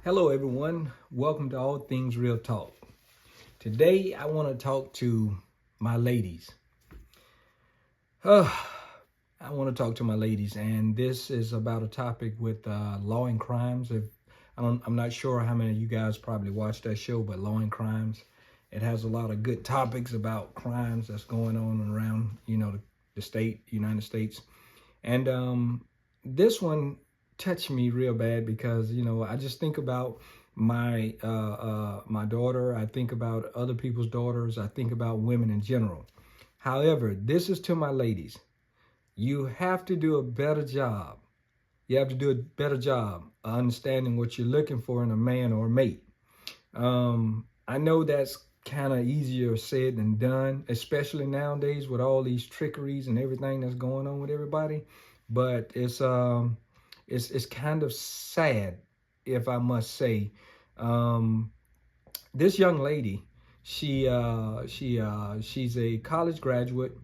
Hello everyone, welcome to All Things Real Talk. Today I want to talk to my ladies. I want to talk to my ladies, and this is about a topic with Law and Crimes. I'm not sure how many of you guys probably watch that show, but Law and Crimes, it has a lot of good topics about crimes that's going on around, the United States. And this one touched me real bad because, I just think about my daughter. I think about other people's daughters. I think about women in general. However, this is to my ladies. You have to do a better job. You have to do a better job of understanding what you're looking for in a man or a mate. I know that's kind of easier said than done, especially nowadays with all these trickeries and everything that's going on with everybody. But it's kind of sad, if I must say. This young lady, she's a college graduate.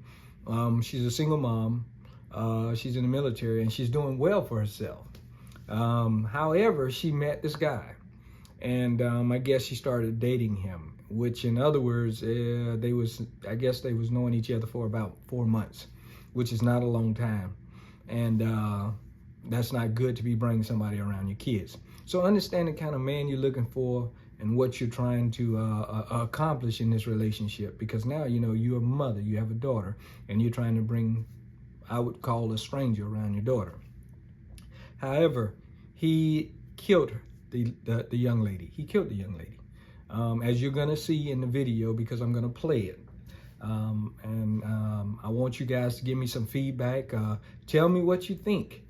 She's a single mom. She's in the military and she's doing well for herself. However, she met this guy, and I guess she started dating him, which in other words, they was knowing each other for about 4 months, which is not a long time. And that's not good to be bringing somebody around your kids. So understand the kind of man you're looking for and what you're trying to accomplish in this relationship. Because now, you're a mother, you have a daughter, and you're trying to bring, I would call, a stranger around your daughter. However, he killed the young lady. He killed the young lady. As you're gonna see in the video, because I'm gonna play it. I want you guys to give me some feedback. Tell me what you think.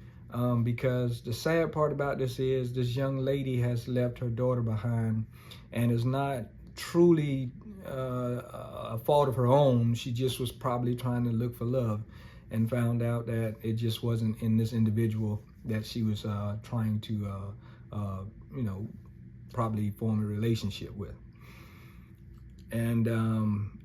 Because the sad part about this is this young lady has left her daughter behind, and is not truly a fault of her own. She just was probably trying to look for love and found out that it just wasn't in this individual that she was trying to, probably form a relationship with. And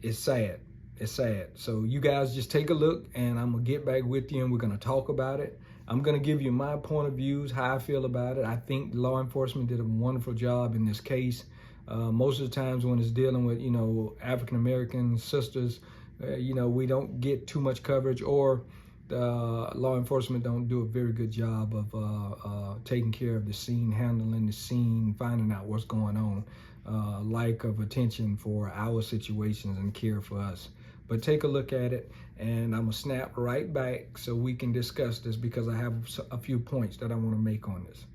it's sad. It's sad. So you guys just take a look, and I'm gonna get back with you and we're gonna talk about it. I'm gonna give you my point of views, how I feel about it. I think law enforcement did a wonderful job in this case. Most of the times when it's dealing with, African-American sisters, we don't get too much coverage, or law enforcement don't do a very good job of taking care of the scene, handling the scene, finding out what's going on. Lack of attention for our situations and care for us. But take a look at it, and I'm gonna snap right back so we can discuss this, because I have a few points that I want to make on this.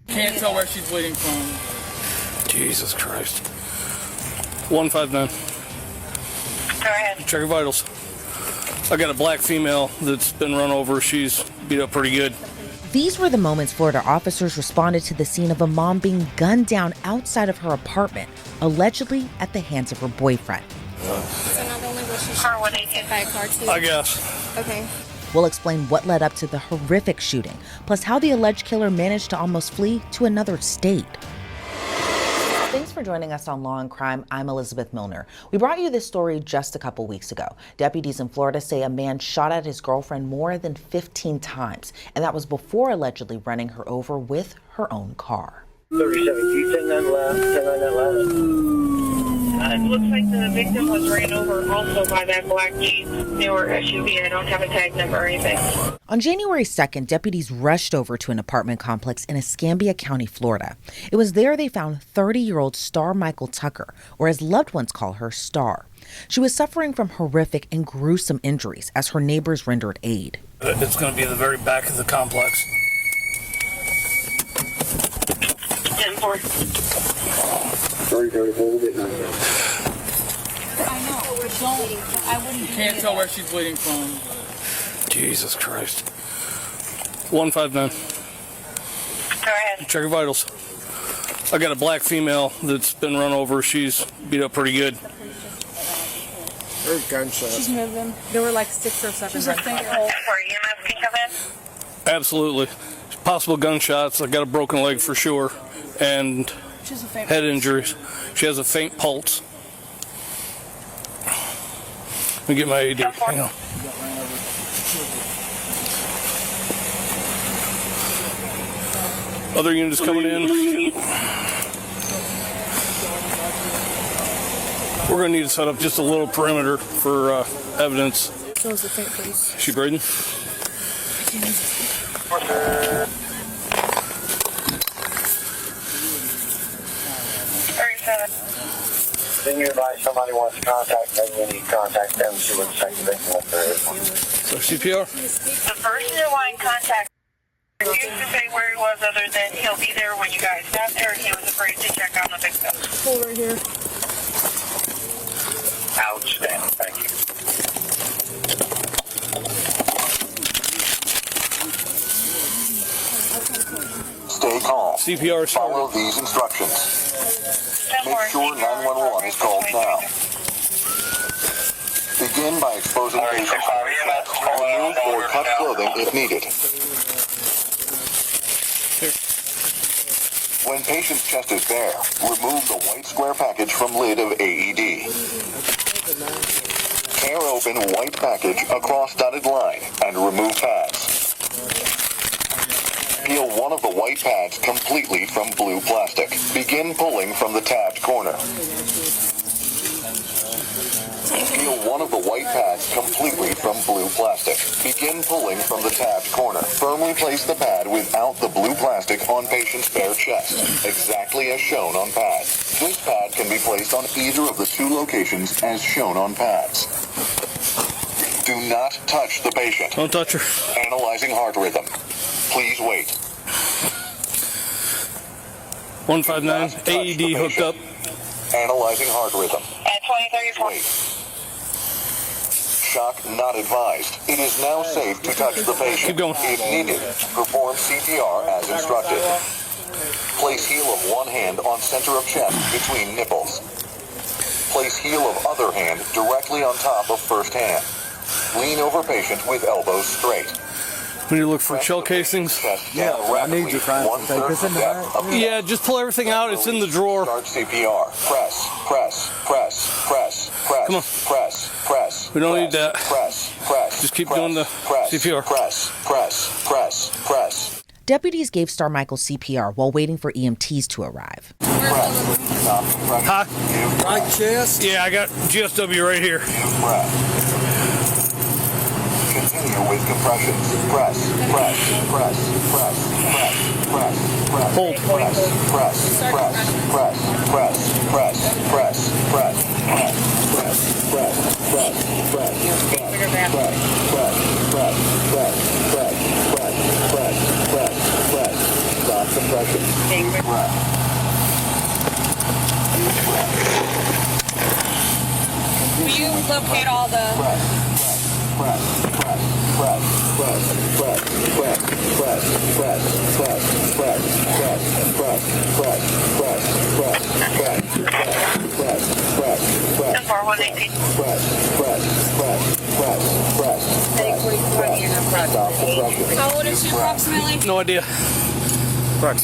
Can't tell where she's bleeding from. Jesus Christ. 159. Go ahead. Check your vitals. I got a black female that's been run over. She's beat up pretty good. These were the moments Florida officers responded to the scene of a mom being gunned down outside of her apartment, allegedly at the hands of her boyfriend. So not only was she Car 118. hit by a car too? I guess. Okay. We'll explain what led up to the horrific shooting, plus how the alleged killer managed to almost flee to another state. Thanks for joining us on Law and Crime. I'm Elizabeth Milner. We brought you this story just a couple weeks ago. Deputies in Florida say a man shot at his girlfriend more than 15 times, and that was before allegedly running her over with her own car. 37, you 10-9 left, 10-9 that last. It looks like the victim was ran over also by that black Jeep, newer SUV. I don't have a tag number or anything. On January 2nd, deputies rushed over to an apartment complex in Escambia County, Florida. It was there they found 30-year-old Star Michael Tucker, or as loved ones call her, Star. She was suffering from horrific and gruesome injuries as her neighbors rendered aid. It's going to be the very back of the complex. 10-4. 30-34, we'll get 9. I know. I wouldn't. Can't tell where she's bleeding from. Jesus Christ. 159. Go ahead. Check your vitals. I got a black female that's been run over. She's beat up pretty good. There's gunshots. She's moving. There were like 6 or 7. She's a faint Where EMS can come in? Absolutely. Possible gunshots. I got a broken leg for sure. And She's a faint head injuries. She has a faint pulse. Let me get my AD. Hang on. Other units coming in. We're going to need to set up just a little perimeter for evidence. Close the tape, please. Is she breathing? 37. Then you advise somebody wants to contact them, you need to contact them, see what the second victim if there is one. So CPR? The person in line contact refused to say where he was other than he'll be there when you guys got there, and he was afraid to check on the victim. Pull right here. Outstanding, thank you. Stay calm. CPR Follow started. these instructions. Make sure 911 is called now. Begin by exposing patients. Remove or cut clothing if needed. When patient's chest is bare, remove the white square package from lid of AED. Tear open white package across dotted line and remove pads. Peel one of the white pads completely from blue plastic. Begin pulling from the tabbed corner. Peel one of the white pads completely from blue plastic. Begin pulling from the tabbed corner. Firmly place the pad without the blue plastic on patient's bare chest, exactly as shown on pad. This pad can be placed on either of the two locations as shown on pads. Do not touch the patient. Don't touch her. Analyzing heart rhythm. Please wait. 159, AED hooked up. Analyzing heart rhythm. At 2034. Wait. Shock not advised. It is now safe to touch the patient. Keep going. If needed, perform CPR as instructed. Place heel of one hand on center of chest between nipples. Place heel of other hand directly on top of first hand. Lean over patient with elbows straight. We need to look for shell casings. Yeah, I need you trying to take this in the Yeah, just pull everything out. It's in the drawer. Start CPR. Press, press, press, press, press. Come on. Press, press. We don't need press, that. Press, press. Just keep press, doing the press, CPR. Press, press, press, press. Deputies gave Star Michael CPR while waiting for EMTs to arrive. Press. Stop the pressure. Huh? Give Right chest? Yeah, I got GSW right here. breath. Continue with compressions. Press, press, press, press, press, press, press. Hold. Press, press, press, press, press, press, press, press, press, press, press, press, press, press. Stop compression. Breath. Will you locate all the... Press, press, press, press, press, press, press, press, press, press, press, press, press, press, press, press, press, press, press, 118. press, press, press, press, press, press. Stop the pressure. How old is she approximately? No idea. Stop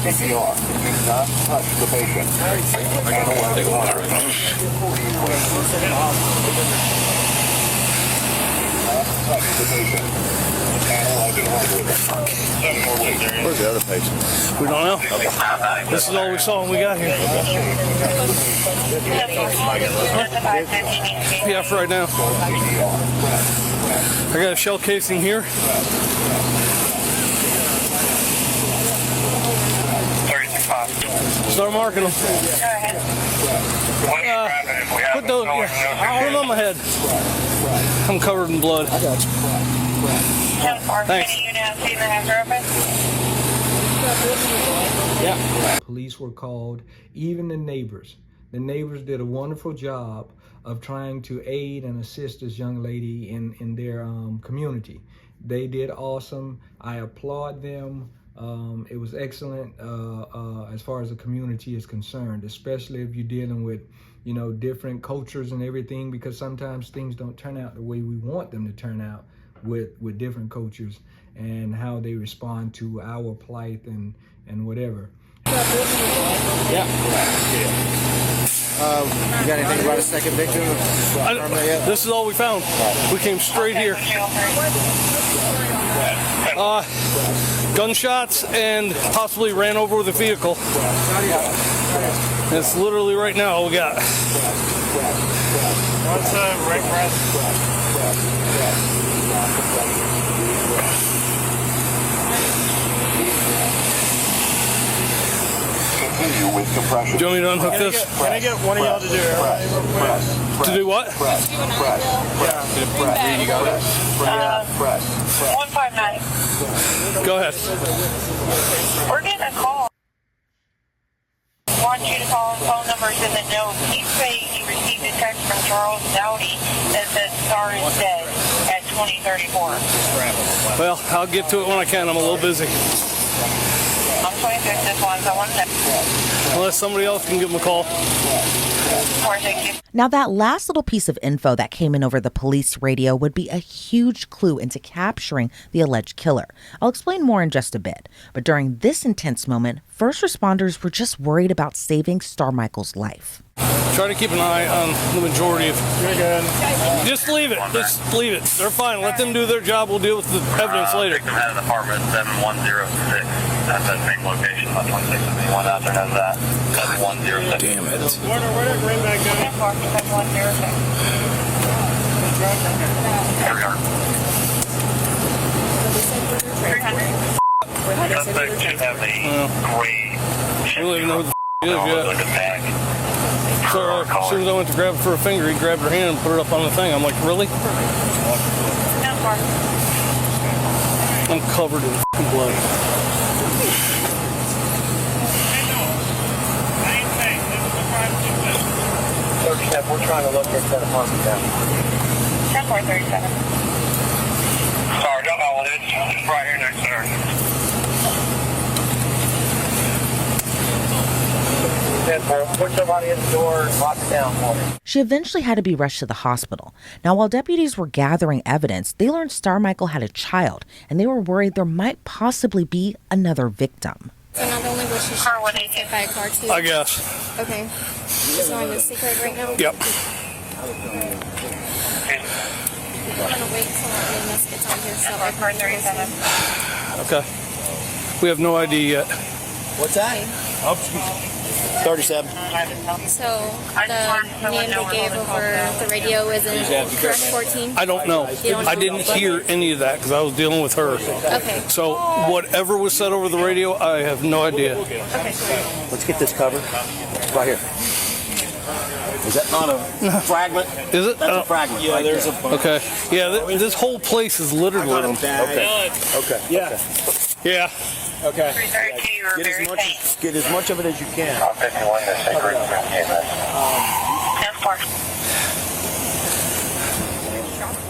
CPR. Do not touch the patient. Analyzing heart rhythm. Not touch the patient. Analyzing heart rhythm. Where's the other patient? We don't know. This is all we saw when we got here. Yeah, for right now. I got a shell casing here. Start marking them. Put those. Put them on my head. I'm covered in blood. I got you. Thanks. Yeah. Police were called, even the neighbors. The neighbors did a wonderful job of trying to aid and assist this young lady in their community. They did awesome. I applaud them. It was excellent as far as the community is concerned, especially if you're dealing with, you know, different cultures and everything, because sometimes things don't turn out the way we want them to turn out with different cultures and how they respond to our plight and whatever. Yeah. You got anything about a second victim? This is all we found. We came straight here. Gunshots and possibly ran over with a vehicle. That's literally right now all we got. What's right press? Continue with compression. Do you want me to unhook this? Can I get one of y'all to do it? To do what? Press. There you go. Press. 159. Go ahead. We're getting a call. Want you to call phone numbers in the note. He's saying he received a text from Charles Dowdy that says Star is dead at 2034. Well, I'll get to it when I can. I'm a little busy. I'm 26 this one, so one second. Unless somebody else can give him a call. Thank you. Now, that last little piece of info that came in over the police radio would be a huge clue into capturing the alleged killer. I'll explain more in just a bit. But during this intense moment, first responders were just worried about saving Star Michael's life. Try to keep an eye on the majority of. You're good. Just leave it. Just leave it. They're fine. Let them do their job. We'll deal with the evidence later. Victim had an apartment 7106. That's that same location. About 26. If anyone out there knows that. 7106. Damn it. Where did Green back down? 7106. 300. Suspect should have a gray. I don't even know who the is Like yet. a bag. So as soon as I went to grab it for a finger, he grabbed her hand and put it up on the thing. I'm like, really? I'm covered in blood. We're trying to locate that apartment down. 10-437. Sorry, don't know what it is. It's right here next to her. 10-4. Put somebody in the door and lock it down for me. She eventually had to be rushed to the hospital. Now, while deputies were gathering evidence, they learned Star Michael had a child, and they were worried there might possibly be another victim. So not only was she shot, she was hit by a car too. I guess. Okay. She's knowing the secret right now? Yep. I'm gonna wait till the mess gets on here so I can 10-437. Okay. We have no ID yet. What's that? 37. So the name they gave over the radio isn't correct 14? I don't know. I didn't hear any of that because I was dealing with her. Okay. So whatever was said over the radio, I have no idea. Okay. Let's get this covered. Right here. Is that not a fragment? Is it? That's a fragment. Yeah, right there's there. Okay. Yeah, this whole place is littered with them. Okay. Okay. Yeah. Yeah. Okay. 332, you were very faint. Get as much of it as you can. 51 to secret. 10-4.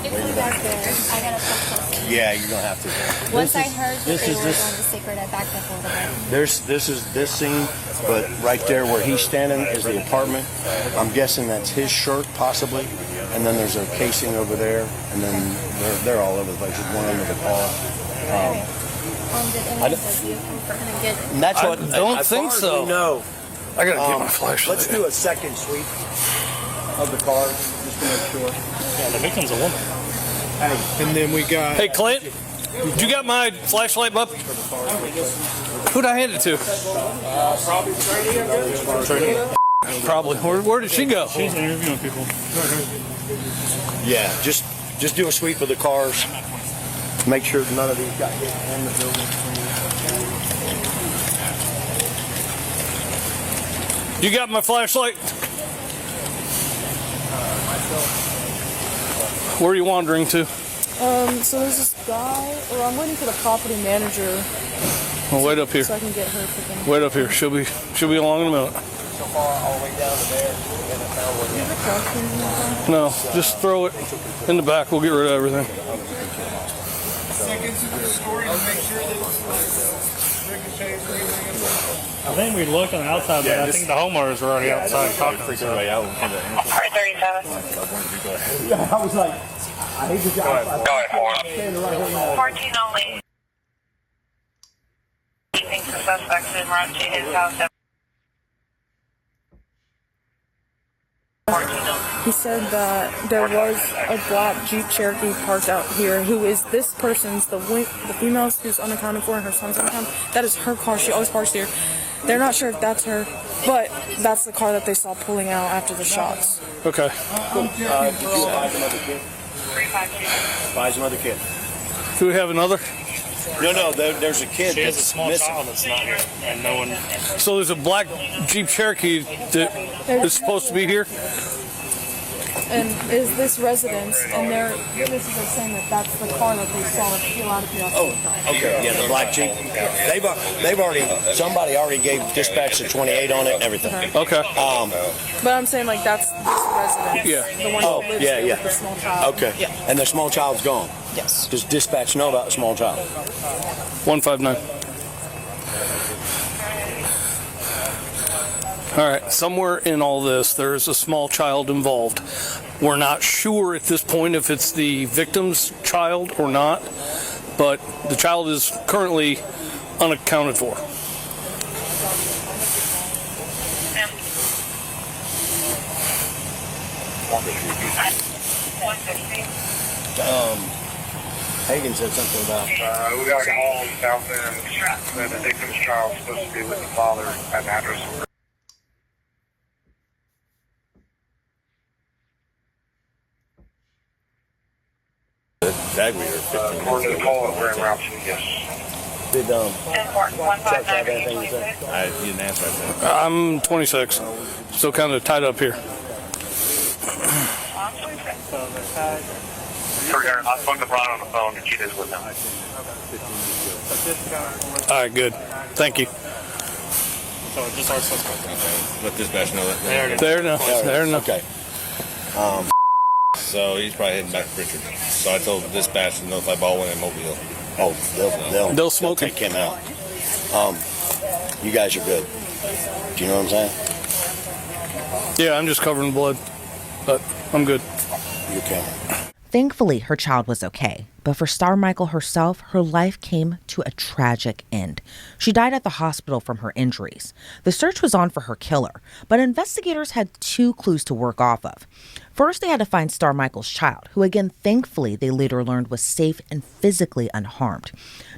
It's back there. I gotta come close. Yeah, you're gonna have to. Once I heard that this they is were this- going to secret, I backed up a little bit. This is this scene, but right there where he's standing is the apartment. I'm guessing that's his shirt, possibly. And then there's a casing over there, and then they're all over the place. There's one under the car. Did any of you confirm and get And that's what I don't think so. No. I gotta get my flashlight. Let's do a second sweep of the car, just to make sure. Yeah, the victim's a woman. Hey, and then we got. Hey, Clint, did you got my flashlight, bub? Who'd I hand it to? Probably. Where did she go? She's interviewing people. Yeah, just do a sweep of the cars. Make sure none of these got hit in the building. You got my flashlight? Where are you wandering to? So there's this guy, or I'm waiting for the property manager Oh, wait up here. so I can get her freaking. Wait up here. She'll be along in a minute. So far, all the way down to there. No, just throw it in the back. We'll get rid of everything. I think we looked on the outside, but I think the homeowners were already outside talking. So. 337. Yeah, I was like, I hate to Go ahead, 14 only. He thinks the suspect's in run to his house. He said that there was a black Jeep Cherokee parked out here who is this person's, the female's who's unaccounted for and her son's unaccounted. That is her car. She always parks here. They're not sure if that's her, but that's the car that they saw pulling out after the shots. Okay. Did you advise another kid? Advise another kid. Do we have another? No, there's a kid She has a that's small missing. child that's not here, and no one. So there's a black Jeep Cherokee that is supposed to be here. And is this residence, and they're saying that that's the car that they saw peel out of here. Oh, okay, yeah, the black Jeep. They've already, somebody already gave dispatch the 28 on it and everything. Okay. But I'm saying like that's this residence. Yeah. The one that lives there with the small child. Okay. Yeah. And the small child's gone. Yes. Does dispatch know about the small child? 159. All right, somewhere in all this, there is a small child involved. We're not sure at this point if it's the victim's child or not, but the child is currently unaccounted for. Hagen said something about. We got a call south end that the victim's child is supposed to be with the father at an address. According According to the call, we're en route to yes. Did Chuck have 159. anything to say? I didn't answer that. I'm 26, still kind of tied up here. I spoke to Brian on the phone, and she is with him. All right, good. Thank you. So just our suspect. Let dispatch know that. There enough. There enough. Okay. So he's probably heading back to Richard. So I told dispatch to notify Baldwin and Mobile. Oh, They'll smoke him. take him out. You guys are good. Do you know what I'm saying? Yeah, I'm just covered in blood, but I'm good. You can. Thankfully, her child was okay. But for Star Michael herself, her life came to a tragic end. She died at the hospital from her injuries. The search was on for her killer, but investigators had two clues to work off of. First, they had to find Star Michael's child, who again, thankfully, they later learned was safe and physically unharmed.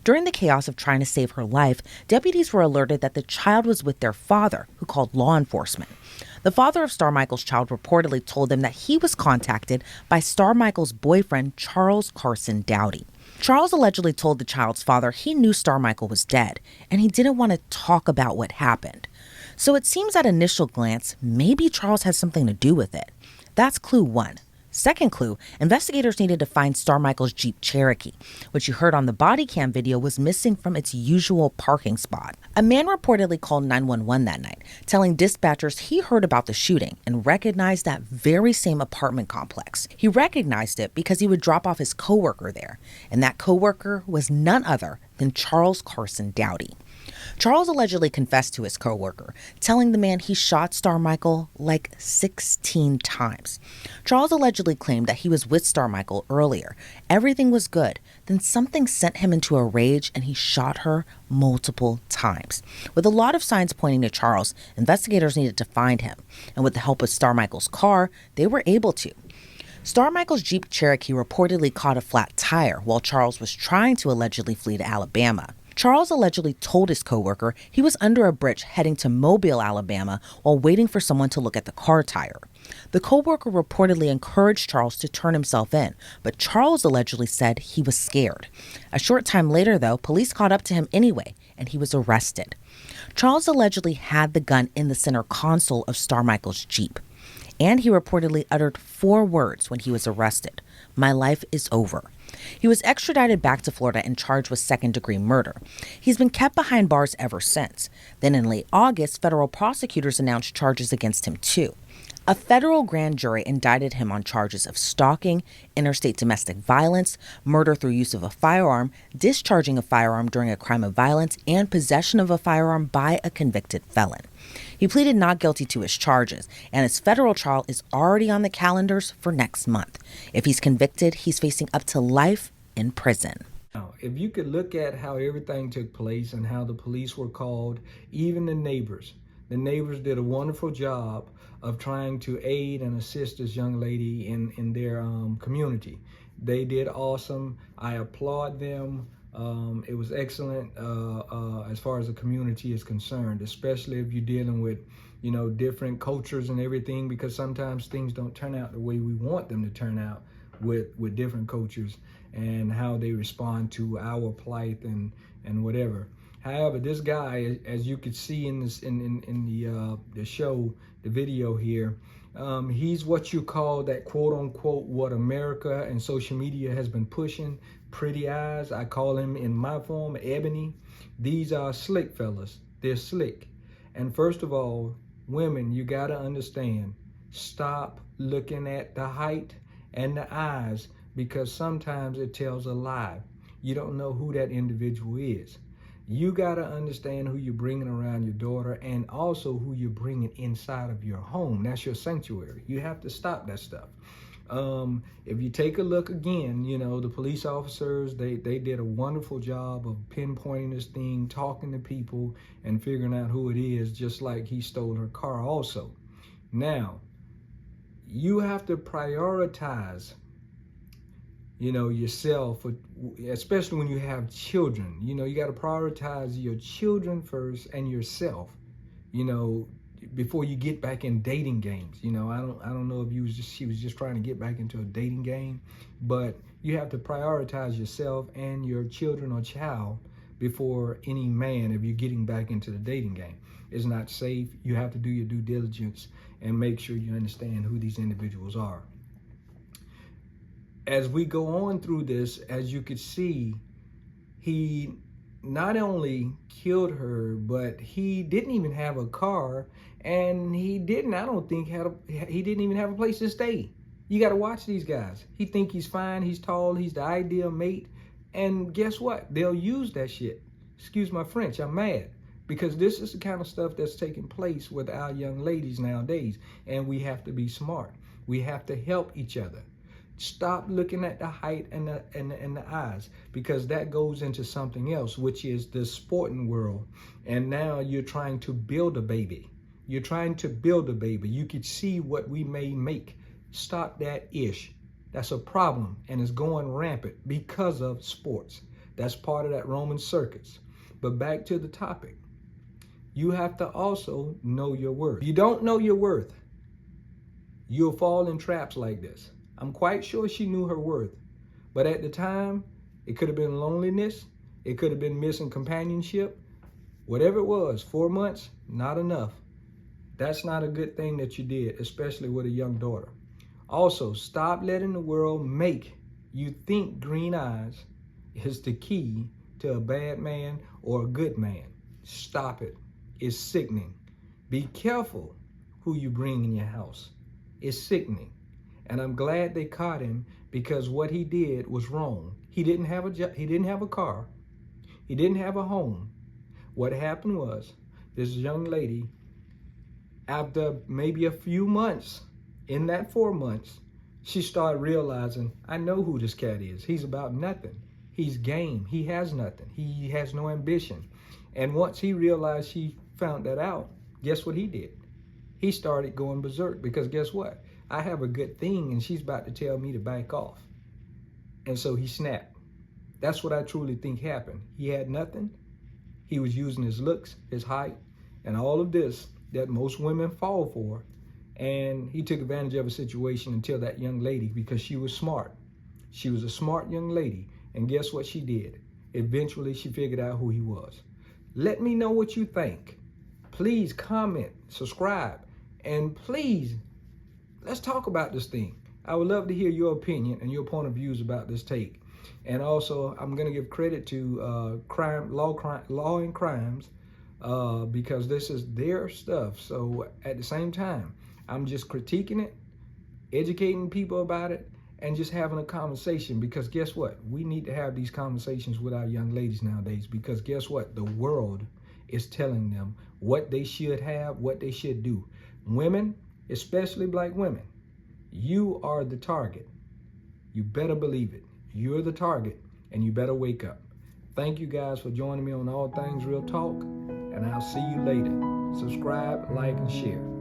During the chaos of trying to save her life, deputies were alerted that the child was with their father, who called law enforcement. The father of Star Michael's child reportedly told them that he was contacted by Star Michael's boyfriend, Charles Carson Dowdy. Charles allegedly told the child's father he knew Star Michael was dead, and he didn't want to talk about what happened. So it seems at initial glance, maybe Charles has something to do with it. That's clue one. Second clue, investigators needed to find Star Michael's Jeep Cherokee, which you heard on the body cam video was missing from its usual parking spot. A man reportedly called 911 that night, telling dispatchers he heard about the shooting and recognized that very same apartment complex. He recognized it because he would drop off his coworker there, and that coworker was none other than Charles Carson Dowdy. Charles allegedly confessed to his coworker, telling the man he shot Star Michael like 16 times. Charles allegedly claimed that he was with Star Michael earlier. Everything was good. Then something sent him into a rage and he shot her multiple times. With a lot of signs pointing to Charles, investigators needed to find him. And with the help of Star Michael's car, they were able to. Star Michael's Jeep Cherokee reportedly caught a flat tire while Charles was trying to allegedly flee to Alabama. Charles allegedly told his coworker he was under a bridge heading to Mobile, Alabama, while waiting for someone to look at the car tire. The coworker reportedly encouraged Charles to turn himself in, but Charles allegedly said he was scared. A short time later, though, police caught up to him anyway, and he was arrested. Charles allegedly had the gun in the center console of Star Michael's Jeep, and he reportedly uttered 4 words when he was arrested: "My life is over." He was extradited back to Florida and charged with second-degree murder. He's been kept behind bars ever since. Then in late August, federal prosecutors announced charges against him too. A federal grand jury indicted him on charges of stalking, interstate domestic violence, murder through use of a firearm, discharging a firearm during a crime of violence, and possession of a firearm by a convicted felon. He pleaded not guilty to his charges, and his federal trial is already on the calendars for next month. If he's convicted, he's facing up to life in prison. Now, if you could look at how everything took place and how the police were called, even the neighbors, The neighbors did a wonderful job of trying to aid and assist this young lady in their community. They did awesome. I applaud them. It was excellent as far as the community is concerned, especially if you're dealing with, you know, different cultures and everything, because sometimes things don't turn out the way we want them to turn out with different cultures and how they respond to our plight and whatever. However, this guy, as you could see in this in the show, the video here, he's what you call that quote unquote what America and social media has been pushing, pretty eyes. I call him in my form Ebony. These are slick fellas. They're slick. And first of all, women, you got to understand, stop looking at the height and the eyes, because sometimes it tells a lie. You don't know who that individual is. You got to understand who you're bringing around your daughter, and also who you're bringing inside of your home. That's your sanctuary. You have to stop that stuff. If you take a look again, you know, the police officers, they did a wonderful job of pinpointing this thing, talking to people, and figuring out who it is, just like he stole her car also. Now, you have to prioritize, you know, yourself, especially when you have children. You know, you got to prioritize your children first and yourself, you know, before you get back in dating games. You know, I don't know if she was just trying to get back into a dating game, but you have to prioritize yourself and your children or child before any man if you're getting back into the dating game. It's not safe. You have to do your due diligence and make sure you understand who these individuals are. As we go on through this, as you could see, he not only killed her, but he didn't even have a car, and he didn't even have a place to stay. You got to watch these guys. He think he's fine, he's tall, he's the ideal mate, and guess what? They'll use that shit. Excuse my French, I'm mad, because this is the kind of stuff that's taking place with our young ladies nowadays, and we have to be smart. We have to help each other. Stop looking at the height and the eyes, because that goes into something else, which is the sporting world. And now you're trying to build a baby. You're trying to build a baby. You could see what we may make. Stop that ish. That's a problem, and it's going rampant because of sports. That's part of that Roman circus. But back to the topic. You have to also know your worth. If you don't know your worth, you'll fall in traps like this. I'm quite sure she knew her worth, but at the time, it could have been loneliness, it could have been missing companionship, whatever it was. 4 months, not enough. That's not a good thing that you did, especially with a young daughter. Also, stop letting the world make you think green eyes is the key to a bad man or a good man. Stop it. It's sickening. Be careful who you bring in your house. It's sickening. And I'm glad they caught him, because what he did was wrong. He didn't have a job. He didn't have a car. He didn't have a home. What happened was, this young lady, after maybe a few months, in that 4 months, she started realizing, I know who this cat is. He's about nothing. He's game. He has nothing. He has no ambition. And once he realized she found that out, guess what he did? He started going berserk, because guess what? I have a good thing, and she's about to tell me to back off. And so he snapped. That's what I truly think happened. He had nothing. He was using his looks, his height, and all of this that most women fall for. And he took advantage of a situation until that young lady, because she was smart. She was a smart young lady. And guess what she did? Eventually, she figured out who he was. Let me know what you think. Please comment, subscribe, and please, let's talk about this thing. I would love to hear your opinion and your point of views about this take. And also, I'm going to give credit to Law and Crimes, because this is their stuff. So at the same time, I'm just critiquing it, educating people about it, and just having a conversation, because guess what? We need to have these conversations with our young ladies nowadays, because guess what? The world is telling them what they should have, what they should do. Women, especially black women, you are the target. You better believe it. You're the target, and you better wake up. Thank you guys for joining me on All Things Real Talk, and I'll see you later. Subscribe, like, and share.